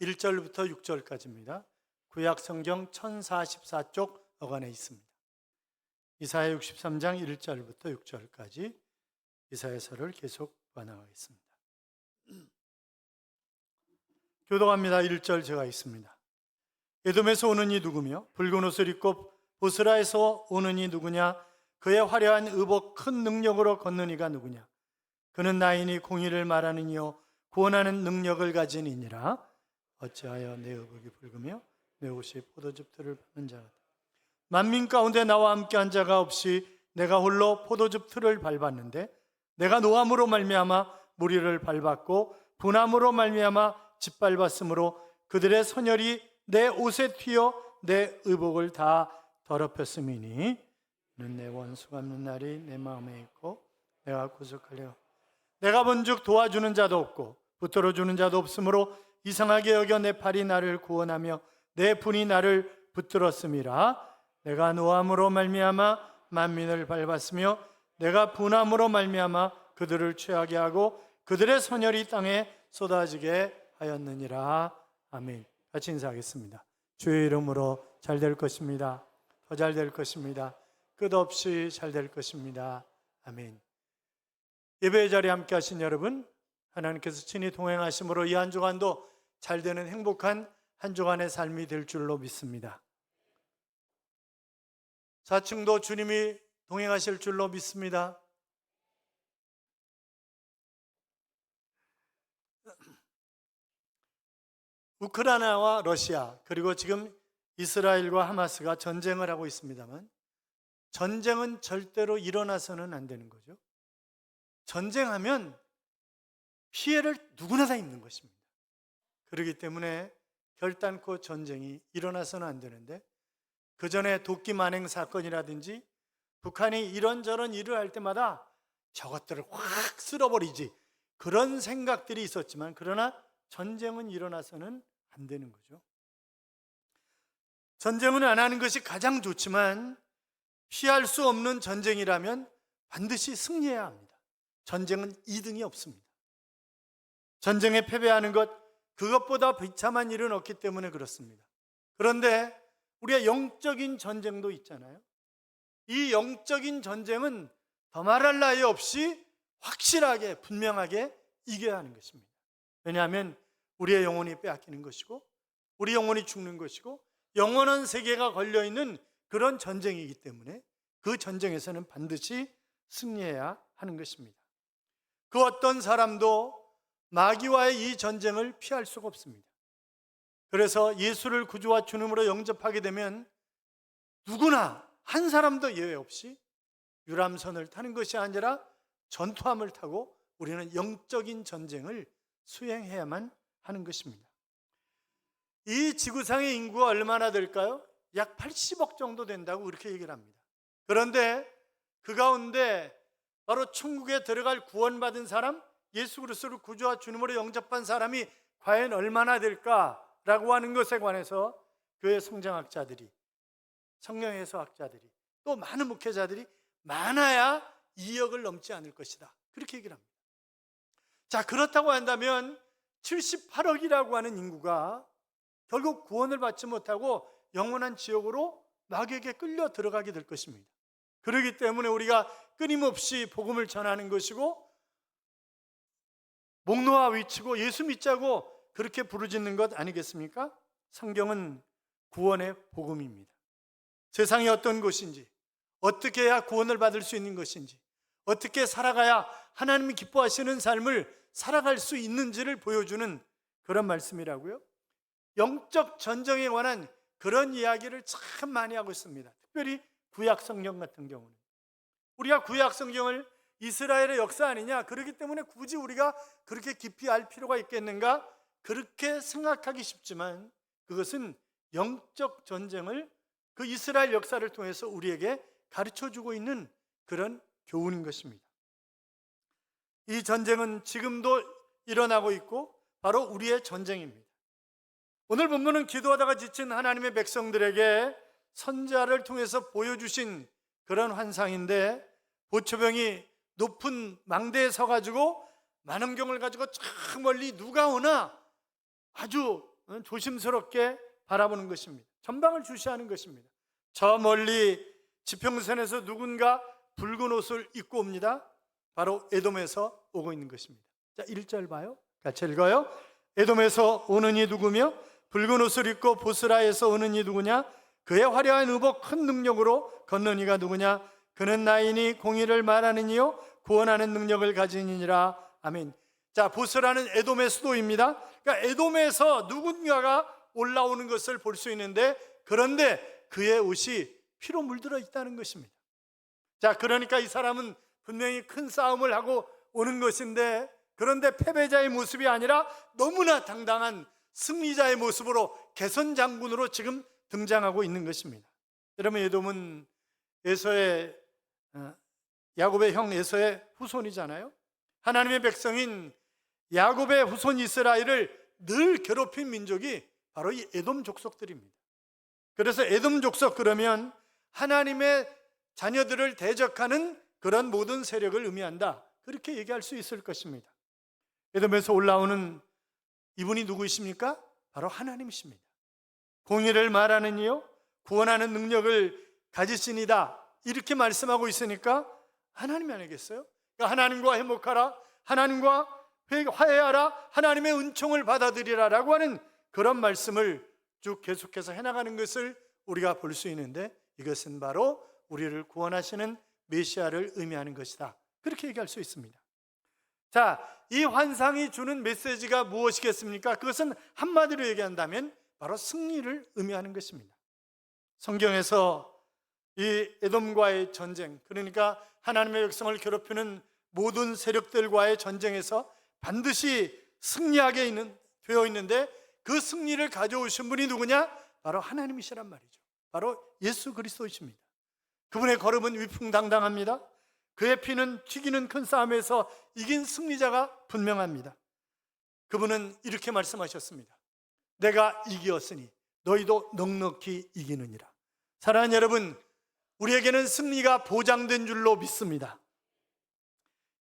1절부터 6절까지입니다. 구약 성경 1044쪽 어간에 있습니다. 이사야 63장 1절부터 6절까지 이사야서를 계속 반영하겠습니다. 교독합니다. 1절 제가 있습니다. 에돔에서 오는 이 누구며 붉은 옷을 입고 보스라에서 오는 이 누구냐? 그의 화려한 의복 큰 능력으로 걷는 이가 누구냐? 그는 나이니 공의를 말하는 이요 구원하는 능력을 가진 이니라. 어찌하여 내 의복이 붉으며 내 옷이 포도즙 틀을 밟는 자가 만민 가운데 나와 함께한 자가 없이 내가 홀로 포도즙 틀을 밟았는데 내가 노함으로 말미암아 무리를 밟았고 분함으로 말미암아 짓밟았으므로 그들의 선혈이 내 옷에 튀어 내 의복을 다 더럽혔음이니 이는 내 원수 갚는 날이 내 마음에 있고 내가 구속하려 내가 본즉 도와주는 자도 없고 붙들어주는 자도 없으므로 이상하게 여겨 내 팔이 나를 구원하며 내 분이 나를 붙들었음이라. 내가 노함으로 말미암아 만민을 밟았으며 내가 분함으로 말미암아 그들을 취하게 하고 그들의 선혈이 땅에 쏟아지게 하였느니라. 아멘. 같이 인사하겠습니다. 주의 이름으로 잘 될 것입니다. 더 잘 될 것입니다. 끝없이 잘 될 것입니다. 아멘. 예배의 자리에 함께 하신 여러분, 하나님께서 친히 동행하심으로 이 한 주간도 잘 되는 행복한 한 주간의 삶이 될 줄로 믿습니다. 좌측도 주님이 동행하실 줄로 믿습니다. 우크라이나와 러시아 그리고 지금 이스라엘과 하마스가 전쟁을 하고 있습니다만 전쟁은 절대로 일어나서는 안 되는 거죠. 전쟁하면 피해를 누구나 다 입는 것입니다. 그렇기 때문에 결단코 전쟁이 일어나서는 안 되는데 그 전에 도끼 만행 사건이라든지 북한이 이런저런 일을 할 때마다 저것들을 확 쓸어버리지 그런 생각들이 있었지만 그러나 전쟁은 일어나서는 안 되는 거죠. 전쟁은 안 하는 것이 가장 좋지만 피할 수 없는 전쟁이라면 반드시 승리해야 합니다. 전쟁은 2등이 없습니다. 전쟁에 패배하는 것 그것보다 비참한 일은 없기 때문에 그렇습니다. 그런데 우리의 영적인 전쟁도 있잖아요. 이 영적인 전쟁은 더 말할 나위 없이 확실하게 분명하게 이겨야 하는 것입니다. 왜냐하면 우리의 영혼이 빼앗기는 것이고 우리 영혼이 죽는 것이고 영원한 세계가 걸려있는 그런 전쟁이기 때문에 그 전쟁에서는 반드시 승리해야 하는 것입니다. 그 어떤 사람도 마귀와의 이 전쟁을 피할 수가 없습니다. 그래서 예수를 구주와 주님으로 영접하게 되면 누구나 한 사람도 예외 없이 유람선을 타는 것이 아니라 전투함을 타고 우리는 영적인 전쟁을 수행해야만 하는 것입니다. 이 지구상의 인구가 얼마나 될까요? 약 80억 정도 된다고 그렇게 얘기를 합니다. 그런데 그 가운데 바로 천국에 들어갈 구원받은 사람, 예수 그리스도를 구주와 주님으로 영접한 사람이 과연 얼마나 될까라고 하는 것에 관해서 교회 성장학자들이, 성령 해석학자들이, 또 많은 목회자들이 많아야 2억을 넘지 않을 것이다 그렇게 얘기를 합니다. 자, 그렇다고 한다면 78억이라고 하는 인구가 결국 구원을 받지 못하고 영원한 지옥으로 마귀에게 끌려 들어가게 될 것입니다. 그렇기 때문에 우리가 끊임없이 복음을 전하는 것이고 목 놓아 외치고 예수 믿자고 그렇게 부르짖는 것 아니겠습니까? 성경은 구원의 복음입니다. 세상이 어떤 곳인지, 어떻게 해야 구원을 받을 수 있는 것인지, 어떻게 살아가야 하나님이 기뻐하시는 삶을 살아갈 수 있는지를 보여주는 그런 말씀이라고요. 영적 전쟁에 관한 그런 이야기를 참 많이 하고 있습니다. 특별히 구약 성경 같은 경우는 우리가 구약 성경을 이스라엘의 역사 아니냐, 그렇기 때문에 굳이 우리가 그렇게 깊이 알 필요가 있겠는가 그렇게 생각하기 쉽지만 그것은 영적 전쟁을 그 이스라엘 역사를 통해서 우리에게 가르쳐주고 있는 그런 교훈인 것입니다. 이 전쟁은 지금도 일어나고 있고 바로 우리의 전쟁입니다. 오늘 본문은 기도하다가 지친 하나님의 백성들에게 선지자를 통해서 보여주신 그런 환상인데 보초병이 높은 망대에 서가지고 만원경을 가지고 저 멀리 누가 오나 아주 조심스럽게 바라보는 것입니다. 전방을 주시하는 것입니다. 저 멀리 지평선에서 누군가 붉은 옷을 입고 옵니다. 바로 에돔에서 오고 있는 것입니다. 자, 1절 봐요. 같이 읽어요. 에돔에서 오는 이 누구며 붉은 옷을 입고 보스라에서 오는 이 누구냐? 그의 화려한 의복 큰 능력으로 걷는 이가 누구냐? 그는 나이니 공의를 말하는 이요 구원하는 능력을 가진 이니라. 아멘. 자, 보스라는 에돔의 수도입니다. 그러니까 에돔에서 누군가가 올라오는 것을 볼 수 있는데, 그런데 그의 옷이 피로 물들어 있다는 것입니다. 자, 그러니까 이 사람은 분명히 큰 싸움을 하고 오는 것인데, 그런데 패배자의 모습이 아니라 너무나 당당한 승리자의 모습으로 개선 장군으로 지금 등장하고 있는 것입니다. 여러분, 에돔은 야곱의 형 에서의 후손이잖아요. 하나님의 백성인 야곱의 후손 이스라엘을 늘 괴롭힌 민족이 바로 이 에돔 족속들입니다. 그래서 에돔 족속 그러면 하나님의 자녀들을 대적하는 그런 모든 세력을 의미한다, 그렇게 얘기할 수 있을 것입니다. 에돔에서 올라오는 이분이 누구이십니까? 바로 하나님이십니다. 공의를 말하는 이요 구원하는 능력을 가지시니다, 이렇게 말씀하고 있으니까 하나님이 아니겠어요? 그러니까 하나님과 회목하라, 하나님과 화해하라, 하나님의 은총을 받아들이라 라고 하는 그런 말씀을 쭉 계속해서 해나가는 것을 우리가 볼 수 있는데, 이것은 바로 우리를 구원하시는 메시아를 의미하는 것이다, 그렇게 얘기할 수 있습니다. 자, 이 환상이 주는 메시지가 무엇이겠습니까? 그것은 한마디로 얘기한다면 바로 승리를 의미하는 것입니다. 성경에서 이 에돔과의 전쟁, 그러니까 하나님의 백성을 괴롭히는 모든 세력들과의 전쟁에서 반드시 승리하게 되어 있는데, 그 승리를 가져오신 분이 누구냐? 바로 하나님이시란 말이죠. 바로 예수 그리스도이십니다. 그분의 걸음은 위풍당당합니다. 그의 피는 튀기는 큰 싸움에서 이긴 승리자가 분명합니다. 그분은 이렇게 말씀하셨습니다. 내가 이기었으니 너희도 넉넉히 이기느니라. 사랑하는 여러분, 우리에게는 승리가 보장된 줄로 믿습니다.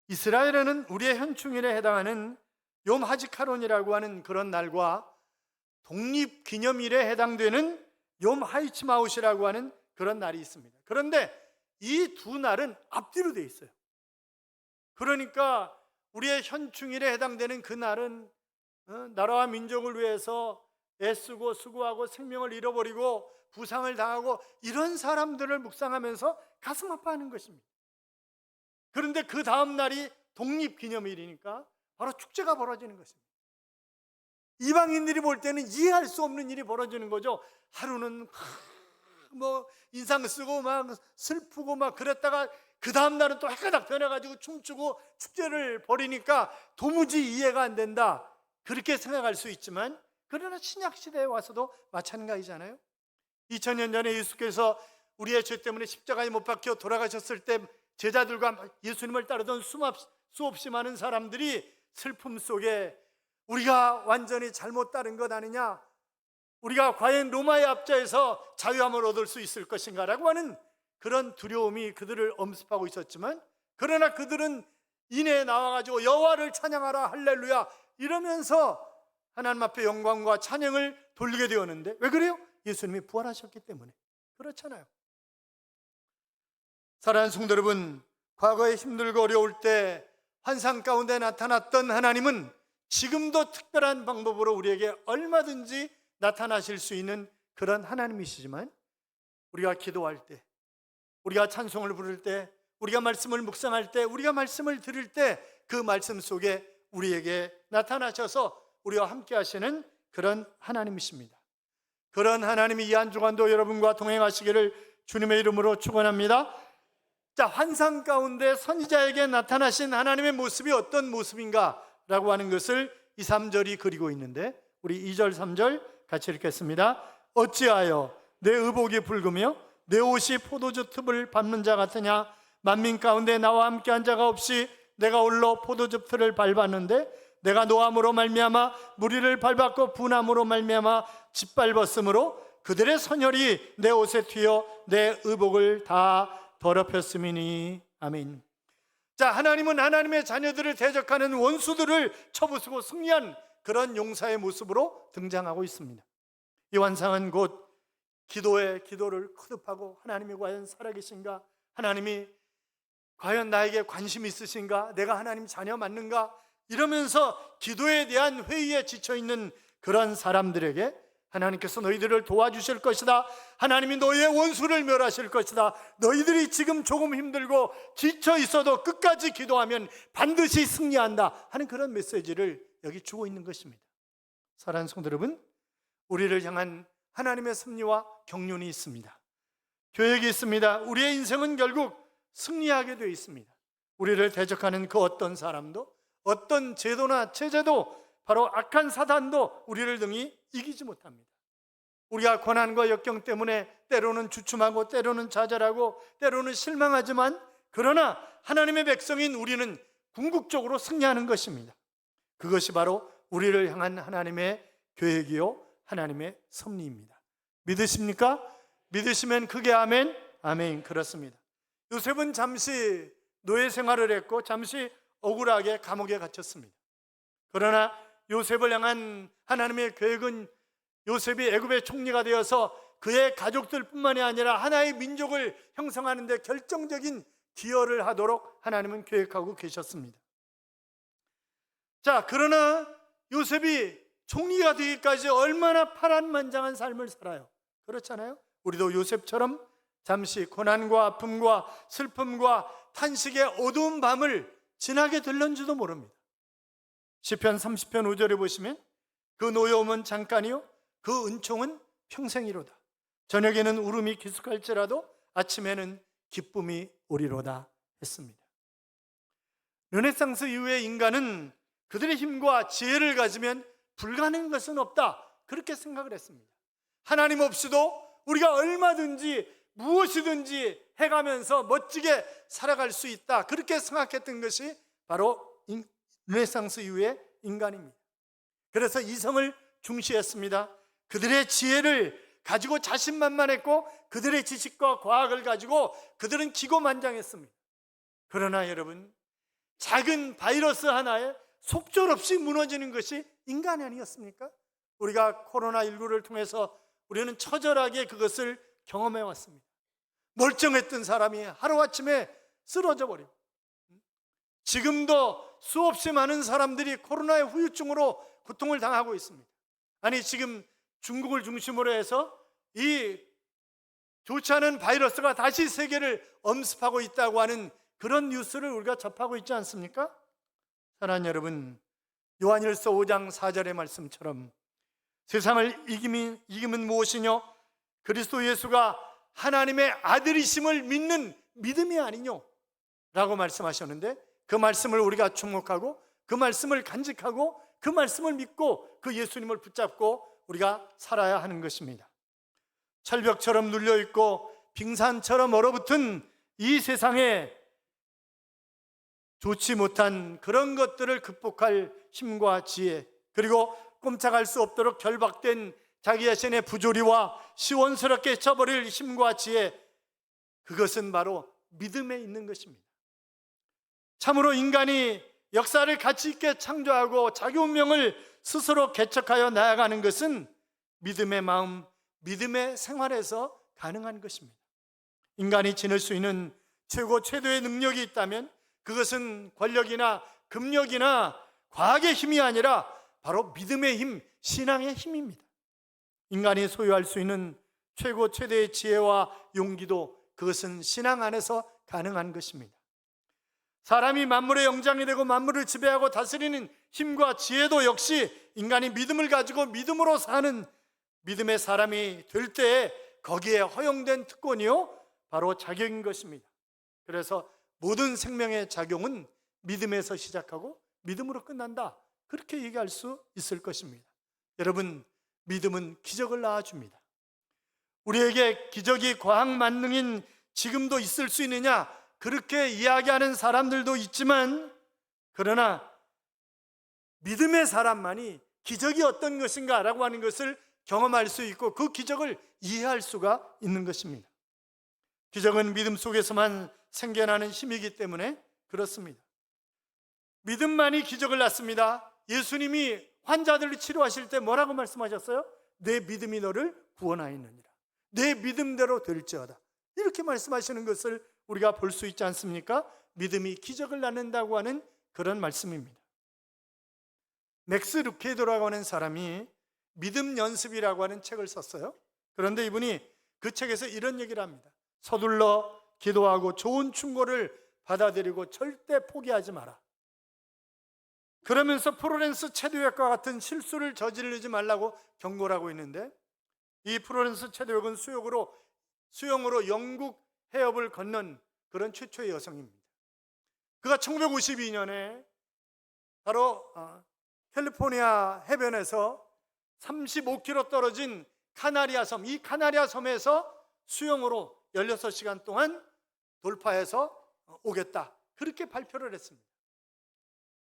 이스라엘에는 우리의 현충일에 해당하는 욤 하지카론이라고 하는 그런 날과 독립기념일에 해당되는 욤 하이츠마웃이라고 하는 그런 날이 있습니다. 그런데 이 두 날은 앞뒤로 돼 있어요. 그러니까 우리의 현충일에 해당되는 그 날은 나라와 민족을 위해서 애쓰고 수고하고 생명을 잃어버리고 부상을 당하고 이런 사람들을 묵상하면서 가슴 아파하는 것입니다. 그런데 그 다음 날이 독립기념일이니까 바로 축제가 벌어지는 것입니다. 이방인들이 볼 때는 이해할 수 없는 일이 벌어지는 거죠. 하루는 인상 쓰고 막 슬프고 막 그랬다가 그 다음 날은 또 해가닥 변해가지고 춤추고 축제를 벌이니까 도무지 이해가 안 된다, 그렇게 생각할 수 있지만, 그러나 신약시대에 와서도 마찬가지잖아요. 2000년 전에 예수께서 우리의 죄 때문에 십자가에 못 박혀 돌아가셨을 때 제자들과 예수님을 따르던 수없이 많은 사람들이 슬픔 속에 우리가 완전히 잘못 따른 것 아니냐, 우리가 과연 로마의 압제에서 자유함을 얻을 수 있을 것인가 라고 하는 그런 두려움이 그들을 엄습하고 있었지만, 그러나 그들은 이내에 나와가지고 여호와를 찬양하라 할렐루야 이러면서 하나님 앞에 영광과 찬양을 돌리게 되었는데, 왜 그래요? 예수님이 부활하셨기 때문에 그렇잖아요. 사랑하는 성도 여러분, 과거에 힘들고 어려울 때 환상 가운데 나타났던 하나님은 지금도 특별한 방법으로 우리에게 얼마든지 나타나실 수 있는 그런 하나님이시지만, 우리가 기도할 때, 우리가 찬송을 부를 때, 우리가 말씀을 묵상할 때, 우리가 말씀을 들을 때 그 말씀 속에 우리에게 나타나셔서 우리와 함께 하시는 그런 하나님이십니다. 그런 하나님이 이 한 주간도 여러분과 동행하시기를 주님의 이름으로 축원합니다. 자, 환상 가운데 선지자에게 나타나신 하나님의 모습이 어떤 모습인가 라고 하는 것을 2, 3절이 그리고 있는데, 우리 2절 3절 같이 읽겠습니다. 어찌하여 내 의복이 붉으며 내 옷이 포도주 틈을 밟는 자 같으냐? 만민 가운데 나와 함께한 자가 없이 내가 홀로 포도주 틀을 밟았는데, 내가 노함으로 말미암아 무리를 밟았고 분함으로 말미암아 짓밟았으므로 그들의 선혈이 내 옷에 튀어 내 의복을 다 더럽혔음이니. 아멘. 자, 하나님은 하나님의 자녀들을 대적하는 원수들을 쳐부수고 승리한 그런 용사의 모습으로 등장하고 있습니다. 이 환상은 곧 기도를 거듭하고 하나님이 과연 살아계신가? 하나님이 과연 나에게 관심이 있으신가? 내가 하나님 자녀 맞는가? 이러면서 기도에 대한 회의에 지쳐있는 그런 사람들에게 하나님께서 너희들을 도와주실 것이다. 하나님이 너희의 원수를 멸하실 것이다. 너희들이 지금 조금 힘들고 지쳐 있어도 끝까지 기도하면 반드시 승리한다 하는 그런 메시지를 여기 주고 있는 것입니다. 사랑하는 성도 여러분, 우리를 향한 하나님의 섭리와 경륜이 있습니다. 계획이 있습니다. 우리의 인생은 결국 승리하게 되어 있습니다. 우리를 대적하는 그 어떤 사람도, 어떤 제도나 체제도, 바로 악한 사단도 우리를 등이 이기지 못합니다. 우리가 고난과 역경 때문에 때로는 주춤하고 때로는 좌절하고 때로는 실망하지만, 그러나 하나님의 백성인 우리는 궁극적으로 승리하는 것입니다. 그것이 바로 우리를 향한 하나님의 계획이요 하나님의 섭리입니다. 믿으십니까? 믿으시면 크게 아멘. 아멘. 그렇습니다. 요셉은 잠시 노예 생활을 했고 잠시 억울하게 감옥에 갇혔습니다. 그러나 요셉을 향한 하나님의 계획은 요셉이 애굽의 총리가 되어서 그의 가족들뿐만이 아니라 하나의 민족을 형성하는 데 결정적인 기여를 하도록 하나님은 계획하고 계셨습니다. 자, 그러나 요셉이 총리가 되기까지 얼마나 파란만장한 삶을 살아요. 그렇잖아요? 우리도 요셉처럼 잠시 고난과 아픔과 슬픔과 탄식의 어두운 밤을 지나게 될런지도 모릅니다. 시편 30편 5절에 보시면 그 노여움은 잠깐이요 그 은총은 평생이로다. 저녁에는 울음이 기숙할지라도 아침에는 기쁨이 오리로다 했습니다. 르네상스 이후의 인간은 그들의 힘과 지혜를 가지면 불가능한 것은 없다, 그렇게 생각을 했습니다. 하나님 없이도 우리가 얼마든지 무엇이든지 해가면서 멋지게 살아갈 수 있다, 그렇게 생각했던 것이 바로 르네상스 이후의 인간입니다. 그래서 이성을 중시했습니다. 그들의 지혜를 가지고 자신만만했고 그들의 지식과 과학을 가지고 그들은 기고만장했습니다. 그러나 여러분, 작은 바이러스 하나에 속절없이 무너지는 것이 인간이 아니었습니까? 우리가 코로나19를 통해서 우리는 처절하게 그것을 경험해 왔습니다. 멀쩡했던 사람이 하루아침에 쓰러져 버리고, 지금도 수없이 많은 사람들이 코로나의 후유증으로 고통을 당하고 있습니다. 아니, 지금 중국을 중심으로 해서 이 좋지 않은 바이러스가 다시 세계를 엄습하고 있다고 하는 그런 뉴스를 우리가 접하고 있지 않습니까? 사랑하는 여러분, 요한일서 5장 4절의 말씀처럼 세상을 이김은 무엇이뇨? 그리스도 예수가 하나님의 아들이심을 믿는 믿음이 아니뇨? 라고 말씀하셨는데, 그 말씀을 우리가 주목하고 그 말씀을 간직하고 그 말씀을 믿고 그 예수님을 붙잡고 우리가 살아야 하는 것입니다. 철벽처럼 눌려있고 빙산처럼 얼어붙은 이 세상에 좋지 못한 그런 것들을 극복할 힘과 지혜, 그리고 꼼짝할 수 없도록 결박된 자기 자신의 부조리와 시원스럽게 쳐버릴 힘과 지혜, 그것은 바로 믿음에 있는 것입니다. 참으로 인간이 역사를 가치 있게 창조하고 자기 운명을 스스로 개척하여 나아가는 것은 믿음의 마음, 믿음의 생활에서 가능한 것입니다. 인간이 지닐 수 있는 최고의 능력이 있다면 그것은 권력이나 금력이나 과학의 힘이 아니라 바로 믿음의 힘, 신앙의 힘입니다. 인간이 소유할 수 있는 최대의 지혜와 용기도 그것은 신앙 안에서 가능한 것입니다. 사람이 만물의 영장이 되고 만물을 지배하고 다스리는 힘과 지혜도 역시 인간이 믿음을 가지고 믿음으로 사는 믿음의 사람이 될 때에 거기에 허용된 특권이요 바로 자격인 것입니다. 그래서 모든 생명의 작용은 믿음에서 시작하고 믿음으로 끝난다, 그렇게 얘기할 수 있을 것입니다. 여러분, 믿음은 기적을 낳아줍니다. 우리에게 기적이 과학 만능인 지금도 있을 수 있느냐, 그렇게 이야기하는 사람들도 있지만, 그러나 믿음의 사람만이 기적이 어떤 것인가 라고 하는 것을 경험할 수 있고 그 기적을 이해할 수가 있는 것입니다. 기적은 믿음 속에서만 생겨나는 힘이기 때문에 그렇습니다. 믿음만이 기적을 낳습니다. 예수님이 환자들을 치료하실 때 뭐라고 말씀하셨어요? 내 믿음이 너를 구원하였느니라. 내 믿음대로 될지어다. 이렇게 말씀하시는 것을 우리가 볼 수 있지 않습니까? 믿음이 기적을 낳는다고 하는 그런 말씀입니다. 맥스 루케이도라고 하는 사람이 믿음 연습이라고 하는 책을 썼어요. 그런데 이분이 그 책에서 이런 얘기를 합니다. 서둘러 기도하고 좋은 충고를 받아들이고 절대 포기하지 마라. 그러면서 플로렌스 체도역과 같은 실수를 저지르지 말라고 경고를 하고 있는데, 이 플로렌스 체도역은 수영으로 영국 해협을 건넌 그런 최초의 여성입니다. 그가 1952년에 바로 캘리포니아 해변에서 35km 떨어진 카나리아 섬, 이 카나리아 섬에서 수영으로 16시간 동안 돌파해서 오겠다, 그렇게 발표를 했습니다.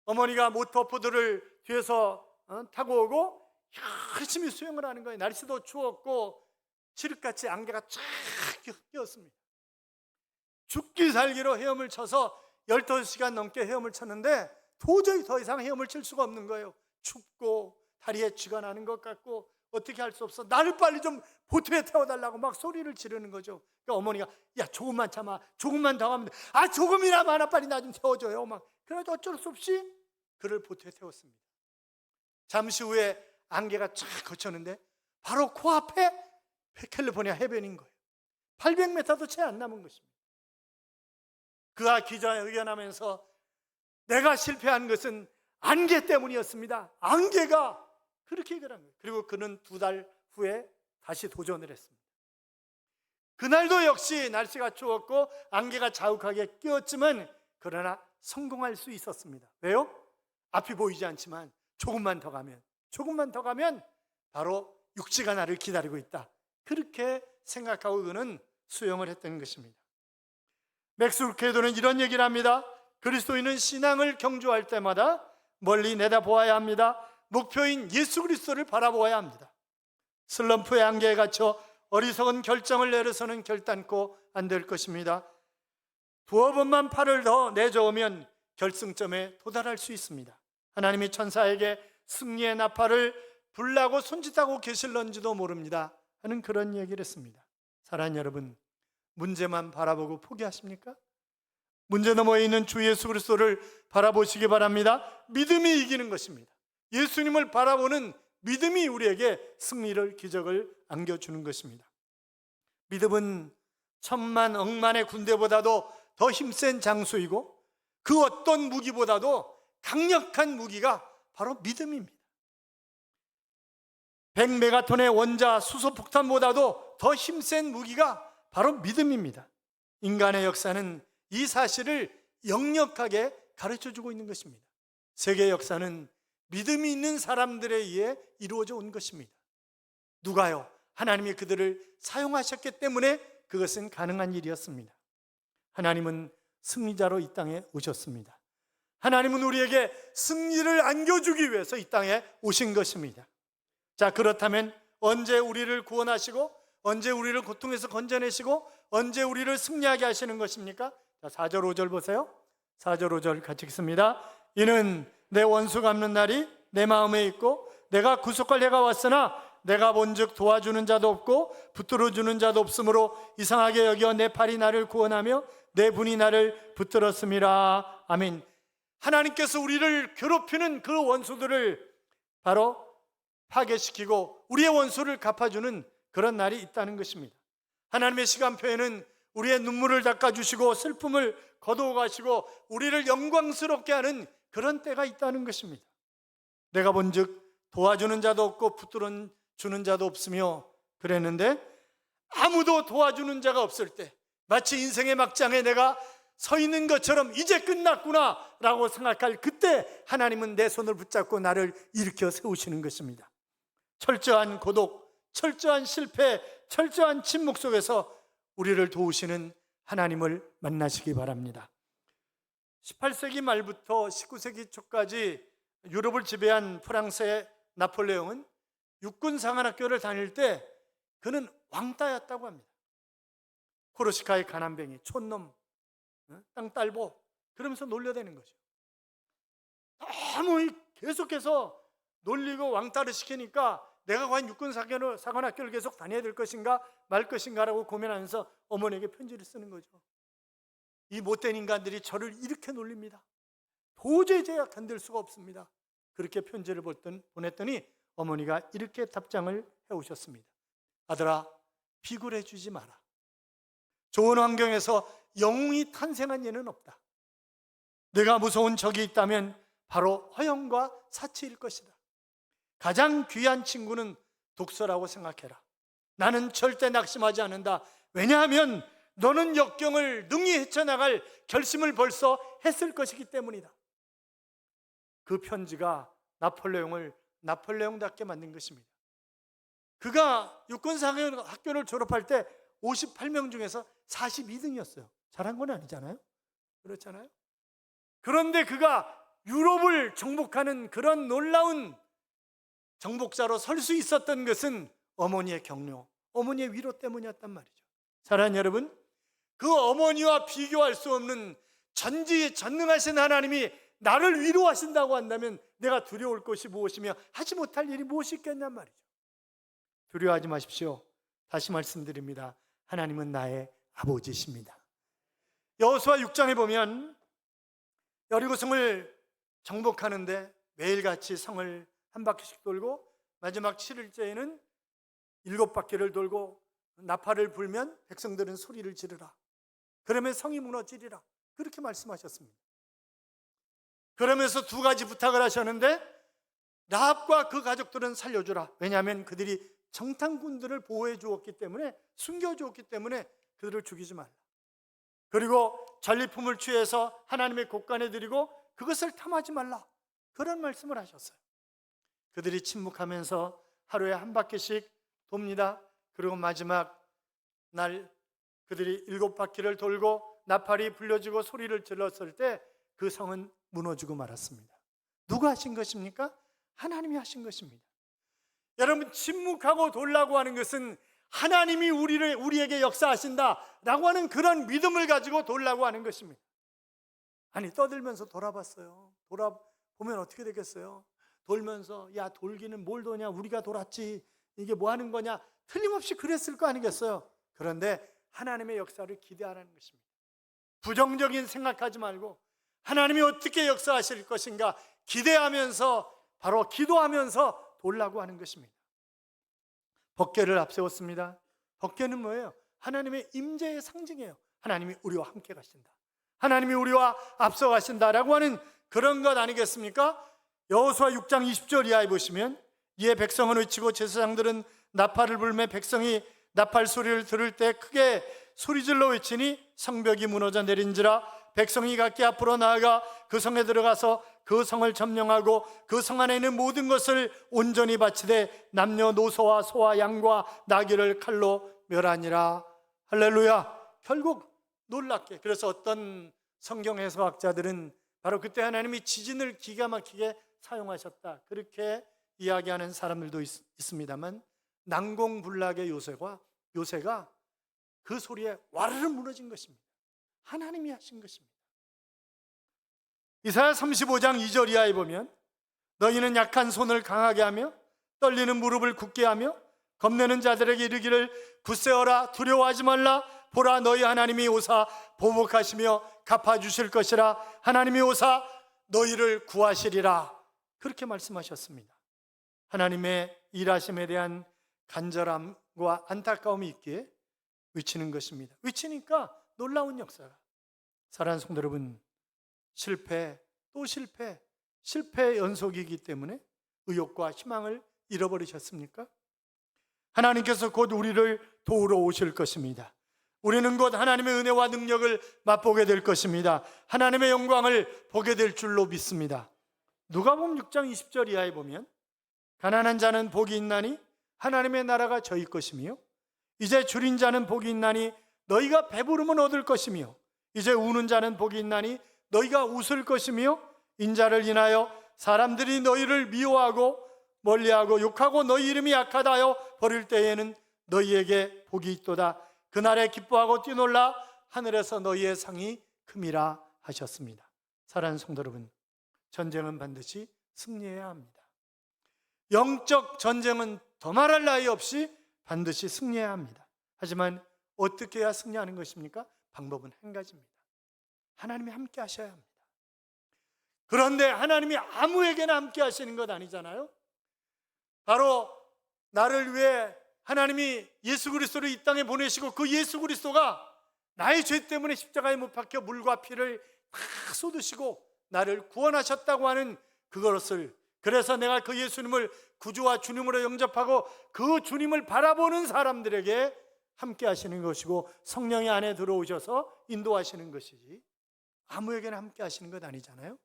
어머니가 모터보드를 뒤에서 타고 오고 열심히 수영을 하는 거예요. 날씨도 추웠고 칠흑같이 안개가 쫙 끼었습니다. 죽기 살기로 헤엄을 쳐서 15시간 넘게 헤엄을 쳤는데 도저히 더 이상 헤엄을 칠 수가 없는 거예요. 춥고 다리에 쥐가 나는 것 같고 어떻게 할 수 없어. 나를 빨리 좀 보트에 태워달라고 막 소리를 지르는 거죠. 그러니까 어머니가 야 조금만 참아, 조금만 더 하면 돼. 아 조금이나마 빨리 나 좀 태워줘요. 막 그래도 어쩔 수 없이 그를 보트에 태웠습니다. 잠시 후에 안개가 쫙 걷혔는데 바로 코앞에 캘리포니아 해변인 거예요. 800m도 채 안 남은 것입니다. 그가 기자회견하면서 내가 실패한 것은 안개 때문이었습니다. 안개가 그렇게 얘기를 한 거예요. 그리고 그는 2달 후에 다시 도전을 했습니다. 그날도 역시 날씨가 추웠고 안개가 자욱하게 끼었지만 그러나 성공할 수 있었습니다. 왜요? 앞이 보이지 않지만 조금만 더 가면 바로 육지가 나를 기다리고 있다, 그렇게 생각하고 그는 수영을 했던 것입니다. 맥스 루케이도는 이런 얘기를 합니다. 그리스도인은 신앙을 경주할 때마다 멀리 내다보아야 합니다. 목표인 예수 그리스도를 바라보아야 합니다. 슬럼프의 안개에 갇혀 어리석은 결정을 내려서는 결단코 안 될 것입니다. 2번만 팔을 더 내저으면 결승점에 도달할 수 있습니다. 하나님이 천사에게 승리의 나팔을 불라고 손짓하고 계실런지도 모릅니다 하는 그런 얘기를 했습니다. 사랑하는 여러분, 문제만 바라보고 포기하십니까? 문제 너머에 있는 주 예수 그리스도를 바라보시기 바랍니다. 믿음이 이기는 것입니다. 예수님을 바라보는 믿음이 우리에게 승리를, 기적을 안겨주는 것입니다. 믿음은 천만 억만의 군대보다도 더 힘센 장수이고 그 어떤 무기보다도 강력한 무기가 바로 믿음입니다. 100메가톤의 원자 수소폭탄보다도 더 힘센 무기가 바로 믿음입니다. 인간의 역사는 이 사실을 역력하게 가르쳐주고 있는 것입니다. 세계 역사는 믿음이 있는 사람들에 의해 이루어져 온 것입니다. 누가요? 하나님이 그들을 사용하셨기 때문에 그것은 가능한 일이었습니다. 하나님은 승리자로 이 땅에 오셨습니다. 하나님은 우리에게 승리를 안겨주기 위해서 이 땅에 오신 것입니다. 자, 그렇다면 언제 우리를 구원하시고 언제 우리를 고통에서 건져내시고 언제 우리를 승리하게 하시는 것입니까? 자, 4절 5절 보세요. 4절 5절 같이 읽습니다. 이는 내 원수 갚는 날이 내 마음에 있고 내가 구속할 해가 왔으나 내가 본즉 도와주는 자도 없고 붙들어주는 자도 없으므로 이상하게 여겨 내 팔이 나를 구원하며 내 분이 나를 붙들었음이라. 아멘. 하나님께서 우리를 괴롭히는 그 원수들을 바로 파괴시키고 우리의 원수를 갚아주는 그런 날이 있다는 것입니다. 하나님의 시간표에는 우리의 눈물을 닦아주시고 슬픔을 거두어 가시고 우리를 영광스럽게 하는 그런 때가 있다는 것입니다. 내가 본즉 도와주는 자도 없고 붙들어주는 자도 없으며 그랬는데, 아무도 도와주는 자가 없을 때 마치 인생의 막장에 내가 서 있는 것처럼 이제 끝났구나 라고 생각할 그때 하나님은 내 손을 붙잡고 나를 일으켜 세우시는 것입니다. 철저한 고독, 철저한 실패, 철저한 침묵 속에서 우리를 도우시는 하나님을 만나시기 바랍니다. 18세기 말부터 19세기 초까지 유럽을 지배한 프랑스의 나폴레옹은 육군 상한학교를 다닐 때 그는 왕따였다고 합니다. 코르시카의 가난뱅이, 촌놈, 땅딸보 그러면서 놀려대는 거죠. 너무 계속해서 놀리고 왕따를 시키니까 내가 과연 육군사관학교를 계속 다녀야 될 것인가 말 것인가라고 고민하면서 어머니에게 편지를 쓰는 거죠. 이 못된 인간들이 저를 이렇게 놀립니다. 도저히 제가 견딜 수가 없습니다. 그렇게 편지를 보냈더니 어머니가 이렇게 답장을 해오셨습니다. 아들아, 비굴해 주지 마라. 좋은 환경에서 영웅이 탄생한 예는 없다. 내가 무서운 적이 있다면 바로 허영과 사치일 것이다. 가장 귀한 친구는 독서라고 생각해라. 나는 절대 낙심하지 않는다. 왜냐하면 너는 역경을 능히 헤쳐나갈 결심을 벌써 했을 것이기 때문이다. 그 편지가 나폴레옹을 나폴레옹답게 만든 것입니다. 그가 육군사관학교를 졸업할 때 58명 중에서 42등이었어요. 잘한 건 아니잖아요. 그렇잖아요. 그런데 그가 유럽을 정복하는 그런 놀라운 정복자로 설 수 있었던 것은 어머니의 격려, 어머니의 위로 때문이었단 말이죠. 사랑하는 여러분, 그 어머니와 비교할 수 없는 전지전능하신 하나님이 나를 위로하신다고 한다면 내가 두려울 것이 무엇이며 하지 못할 일이 무엇이 있겠냔 말이죠. 두려워하지 마십시오. 다시 말씀드립니다. 하나님은 나의 아버지십니다. 여호수아 6장에 보면 여리고성을 정복하는데 매일같이 성을 한 바퀴씩 돌고 마지막 7일째에는 7바퀴를 돌고 나팔을 불면 백성들은 소리를 지르라. 그러면 성이 무너지리라. 그렇게 말씀하셨습니다. 그러면서 두 가지 부탁을 하셨는데 라합과 그 가족들은 살려주라. 왜냐하면 그들이 정탐꾼들을 보호해 주었기 때문에, 숨겨 주었기 때문에 그들을 죽이지 말라. 그리고 전리품을 취해서 하나님의 곳간에 드리고 그것을 탐하지 말라. 그런 말씀을 하셨어요. 그들이 침묵하면서 하루에 한 바퀴씩 돕니다. 그리고 마지막 날 그들이 7바퀴를 돌고 나팔이 불려지고 소리를 질렀을 때 그 성은 무너지고 말았습니다. 누가 하신 것입니까? 하나님이 하신 것입니다. 여러분, 침묵하고 돌라고 하는 것은 하나님이 우리에게 역사하신다라고 하는 그런 믿음을 가지고 돌라고 하는 것입니다. 아니, 떠들면서 돌아봤어요. 돌아보면 어떻게 되겠어요? 돌면서 야, 돌기는 뭘 도냐, 우리가 돌았지, 이게 뭐 하는 거냐, 틀림없이 그랬을 거 아니겠어요? 그런데 하나님의 역사를 기대하라는 것입니다. 부정적인 생각하지 말고 하나님이 어떻게 역사하실 것인가 기대하면서, 바로 기도하면서 돌라고 하는 것입니다. 법궤를 앞세웠습니다. 법궤는 뭐예요? 하나님의 임재의 상징이에요. 하나님이 우리와 함께 가신다, 하나님이 우리와 앞서 가신다라고 하는 그런 것 아니겠습니까? 여호수아 6장 20절 이하에 보시면 이에 백성은 외치고 제사장들은 나팔을 불매 백성이 나팔 소리를 들을 때 크게 소리질러 외치니 성벽이 무너져 내린지라. 백성이 각기 앞으로 나아가 그 성에 들어가서 그 성을 점령하고 그 성 안에 있는 모든 것을 온전히 바치되 남녀노소와 소와 양과 나귀를 칼로 멸하니라. 할렐루야. 결국 놀랍게, 그래서 어떤 성경 해석학자들은 바로 그때 하나님이 지진을 기가 막히게 사용하셨다, 그렇게 이야기하는 사람들도 있습니다만, 난공불락의 요새가 그 소리에 와르르 무너진 것입니다. 하나님이 하신 것입니다. 이사야 35장 2절 이하에 보면 너희는 약한 손을 강하게 하며 떨리는 무릎을 굳게 하며 겁내는 자들에게 이르기를 굳세어라, 두려워하지 말라. 보라, 너희 하나님이 오사 보복하시며 갚아주실 것이라. 하나님이 오사 너희를 구하시리라. 그렇게 말씀하셨습니다. 하나님의 일하심에 대한 간절함과 안타까움이 있기에 외치는 것입니다. 외치니까 놀라운 역사가. 사랑하는 성도 여러분, 실패 또 실패, 실패의 연속이기 때문에 의욕과 희망을 잃어버리셨습니까? 하나님께서 곧 우리를 도우러 오실 것입니다. 우리는 곧 하나님의 은혜와 능력을 맛보게 될 것입니다. 하나님의 영광을 보게 될 줄로 믿습니다. 누가복음 6장 20절 이하에 보면 가난한 자는 복이 있나니 하나님의 나라가 저희 것이며 이제 줄인 자는 복이 있나니 너희가 배부르면 얻을 것이며 이제 우는 자는 복이 있나니 너희가 웃을 것이며 인자를 인하여 사람들이 너희를 미워하고 멀리하고 욕하고 너희 이름이 약하다 하여 버릴 때에는 너희에게 복이 있도다. 그날에 기뻐하고 뛰놀라 하늘에서 너희의 상이 큼이라 하셨습니다. 사랑하는 성도 여러분, 전쟁은 반드시 승리해야 합니다. 영적 전쟁은 더 말할 나위 없이 반드시 승리해야 합니다. 하지만 어떻게 해야 승리하는 것입니까? 방법은 한 가지입니다. 하나님이 함께 하셔야 합니다. 그런데 하나님이 아무에게나 함께 하시는 것 아니잖아요. 바로 나를 위해 하나님이 예수 그리스도를 이 땅에 보내시고 그 예수 그리스도가 나의 죄 때문에 십자가에 못 박혀 물과 피를 다 쏟으시고 나를 구원하셨다고 하는 그것을, 그래서 내가 그 예수님을 구주와 주님으로 영접하고 그 주님을 바라보는 사람들에게 함께 하시는 것이고 성령이 안에 들어오셔서 인도하시는 것이지 아무에게나 함께 하시는 것 아니잖아요.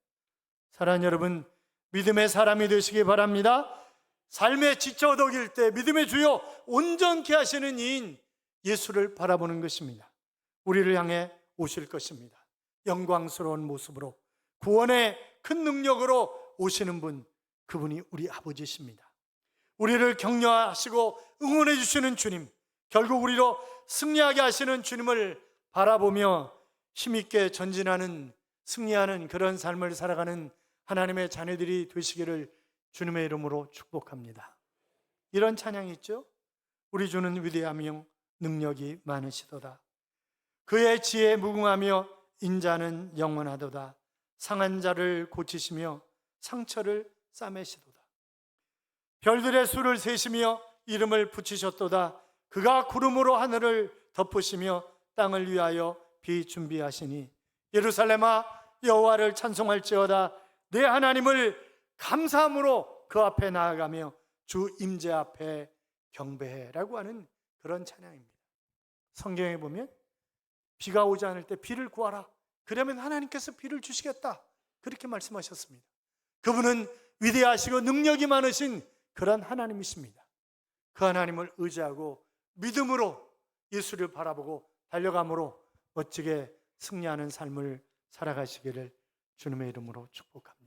사랑하는 여러분, 믿음의 사람이 되시기 바랍니다. 삶에 지쳐 어덕일 때 믿음의 주요 온전케 하시는 이인 예수를 바라보는 것입니다. 우리를 향해 오실 것입니다. 영광스러운 모습으로 구원의 큰 능력으로 오시는 분, 그분이 우리 아버지십니다. 우리를 격려하시고 응원해 주시는 주님, 결국 우리로 승리하게 하시는 주님을 바라보며 힘있게 전진하는, 승리하는 그런 삶을 살아가는 하나님의 자녀들이 되시기를 주님의 이름으로 축복합니다. 이런 찬양이 있죠. 우리 주는 위대하며 능력이 많으시도다. 그의 지혜에 무궁하며 인자는 영원하도다. 상한 자를 고치시며 상처를 싸매시도다. 별들의 수를 세시며 이름을 붙이셨도다. 그가 구름으로 하늘을 덮으시며 땅을 위하여 비 준비하시니 예루살렘아 여호와를 찬송할지어다. 내 하나님을 감사함으로 그 앞에 나아가며 주 임재 앞에 경배해라고 하는 그런 찬양입니다. 성경에 보면 비가 오지 않을 때 비를 구하라. 그러면 하나님께서 비를 주시겠다. 그렇게 말씀하셨습니다. 그분은 위대하시고 능력이 많으신 그런 하나님이십니다. 그 하나님을 의지하고 믿음으로 예수를 바라보고 달려감으로 멋지게 승리하는 삶을 살아가시기를 주님의 이름으로 축복합니다.